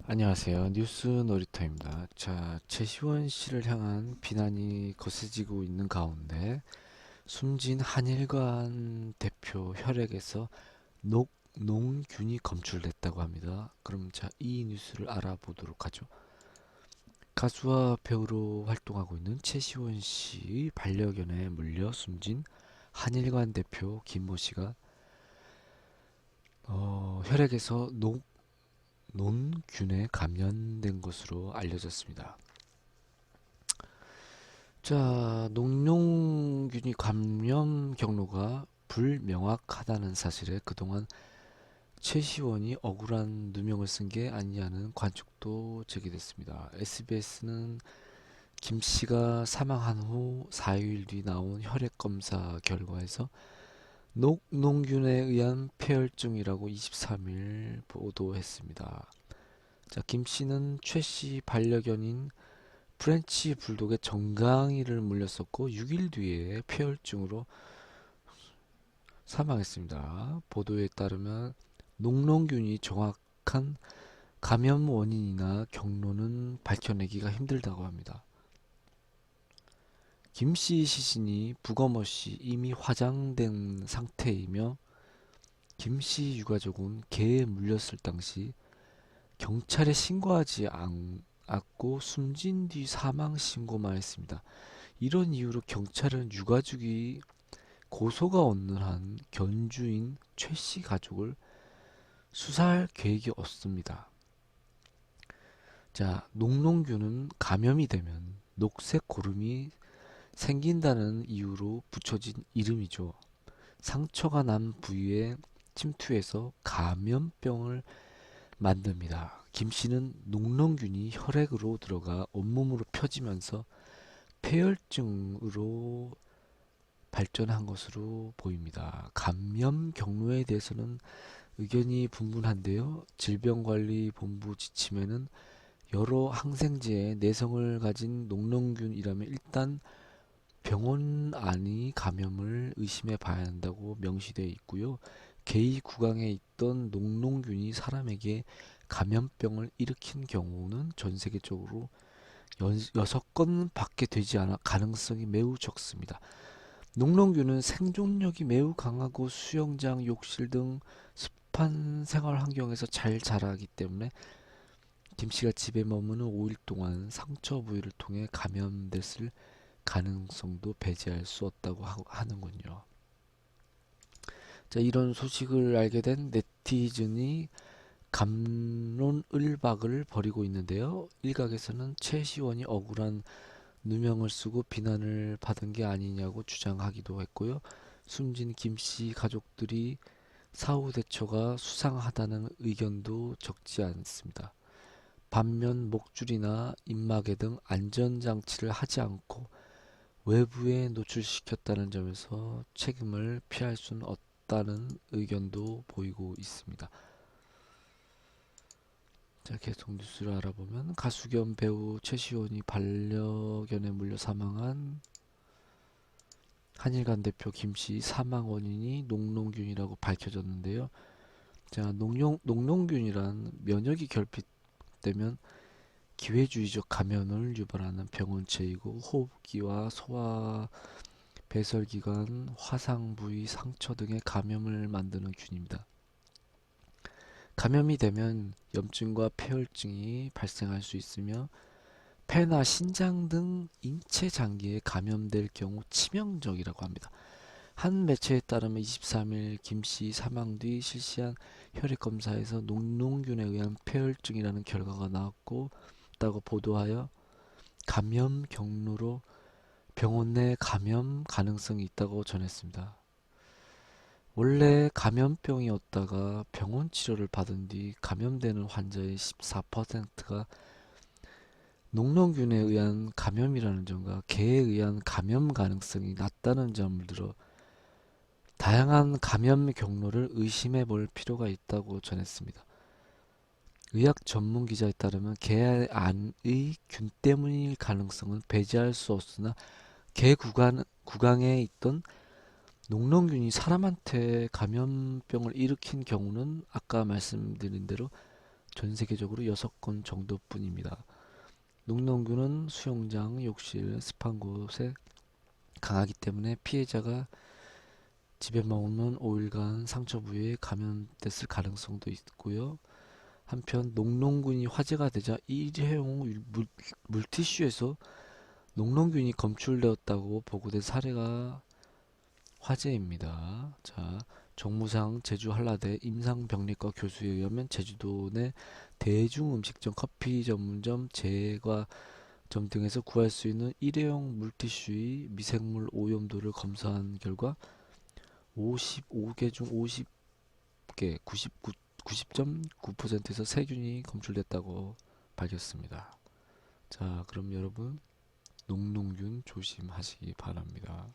안녕하세요. 뉴스 놀이터입니다. 자, 최시원 씨를 향한 비난이 거세지고 있는 가운데 숨진 한일관 대표 혈액에서 녹농균이 검출됐다고 합니다. 그럼 자, 이 뉴스를 알아보도록 하죠. 가수와 배우로 활동하고 있는 최시원 씨의 반려견에 물려 숨진 한일관 대표 김모 씨가 혈액에서 논균에 감염된 것으로 알려졌습니다. 자, 농룡균이 감염 경로가 불명확하다는 사실에 그동안 최시원이 억울한 누명을 쓴 게 아니냐는 관측도 제기됐습니다. SBS는 김 씨가 사망한 후 4일 뒤 나온 혈액 검사 결과에서 녹농균에 의한 폐혈증이라고 23일 보도했습니다. 자, 김 씨는 최 씨 반려견인 프렌치 불독의 정강이를 물렸었고 6일 뒤에 폐혈증으로 사망했습니다. 보도에 따르면 녹농균이 정확한 감염 원인이나 경로는 밝혀내기가 힘들다고 합니다. 김씨 시신이 부검없이 이미 화장된 상태이며 김씨 유가족은 개에 물렸을 당시 경찰에 신고하지 않았고 숨진 뒤 사망 신고만 했습니다. 이런 이유로 경찰은 유가족이 고소가 없는 한 견주인 최씨 가족을 수사할 계획이 없습니다. 자, 녹농균은 감염이 되면 녹색 고름이 생긴다는 이유로 붙여진 이름이죠. 상처가 난 부위에 침투해서 감염병을 만듭니다. 김 씨는 녹농균이 혈액으로 들어가 온몸으로 펴지면서 폐혈증으로 발전한 것으로 보입니다. 감염 경로에 대해서는 의견이 분분한데요. 질병관리본부 지침에는 여러 항생제의 내성을 가진 녹농균이라면 일단 병원 안의 감염을 의심해 봐야 한다고 명시되어 있고요. 개의 구강에 있던 녹농균이 사람에게 감염병을 일으킨 경우는 전 세계적으로 6건 밖에 되지 않아 가능성이 매우 적습니다. 녹농균은 생존력이 매우 강하고 수영장, 욕실 등 습한 생활 환경에서 잘 자라기 때문에 김씨가 집에 머무는 5일 동안 상처 부위를 통해 감염됐을 가능성도 배제할 수 없다고 하는군요. 자, 이런 소식을 알게 된 네티즌이 갑론을박을 벌이고 있는데요. 일각에서는 최시원이 억울한 누명을 쓰고 비난을 받은 게 아니냐고 주장하기도 했고요. 숨진 김씨 가족들이 사후 대처가 수상하다는 의견도 적지 않습니다. 반면 목줄이나 입마개 등 안전장치를 하지 않고 외부에 노출시켰다는 점에서 책임을 피할 수는 없다는 의견도 보이고 있습니다. 자, 계속 뉴스를 알아보면 가수 겸 배우 최시원이 반려견에 물려 사망한 한일관 대표 김씨 사망 원인이 녹농균이라고 밝혀졌는데요. 자, 녹농균이란 면역이 결핍되면 기회주의적 감염을 유발하는 병원체이고 호흡기와 소화 배설기관, 화상 부위, 상처 등의 감염을 만드는 균입니다. 감염이 되면 염증과 폐혈증이 발생할 수 있으며 폐나 신장 등 인체 장기에 감염될 경우 치명적이라고 합니다. 한 매체에 따르면 23일 김씨 사망 뒤 실시한 혈액 검사에서 녹농균에 의한 폐혈증이라는 결과가 나왔다고 보도하여 감염 경로로 병원 내 감염 가능성이 있다고 전했습니다. 원래 감염병이었다가 병원 치료를 받은 뒤 감염되는 환자의 14%가 녹농균에 의한 감염이라는 점과 개에 의한 감염 가능성이 낮다는 점을 들어 다양한 감염 경로를 의심해 볼 필요가 있다고 전했습니다. 의학 전문 기자에 따르면 개 안의 균 때문일 가능성은 배제할 수 없으나 개 구강에 있던 녹농균이 사람한테 감염병을 일으킨 경우는 아까 말씀드린 대로 전 세계적으로 6건 정도뿐입니다. 녹농균은 수영장, 욕실, 습한 곳에 강하기 때문에 피해자가 집에 머무는 5일간 상처 부위에 감염됐을 가능성도 있고요. 한편 녹농균이 화제가 되자 일회용 물티슈에서 녹농균이 검출되었다고 보고된 사례가 화제입니다. 자, 정무상 제주 한라대 임상병리과 교수에 의하면 제주도 내 대중음식점, 커피 전문점, 제과점 등에서 구할 수 있는 일회용 물티슈의 미생물 오염도를 검사한 결과 55개 중 50개, 90.9%에서 세균이 검출됐다고 밝혔습니다. 자, 그럼 여러분 녹농균 조심하시기 바랍니다.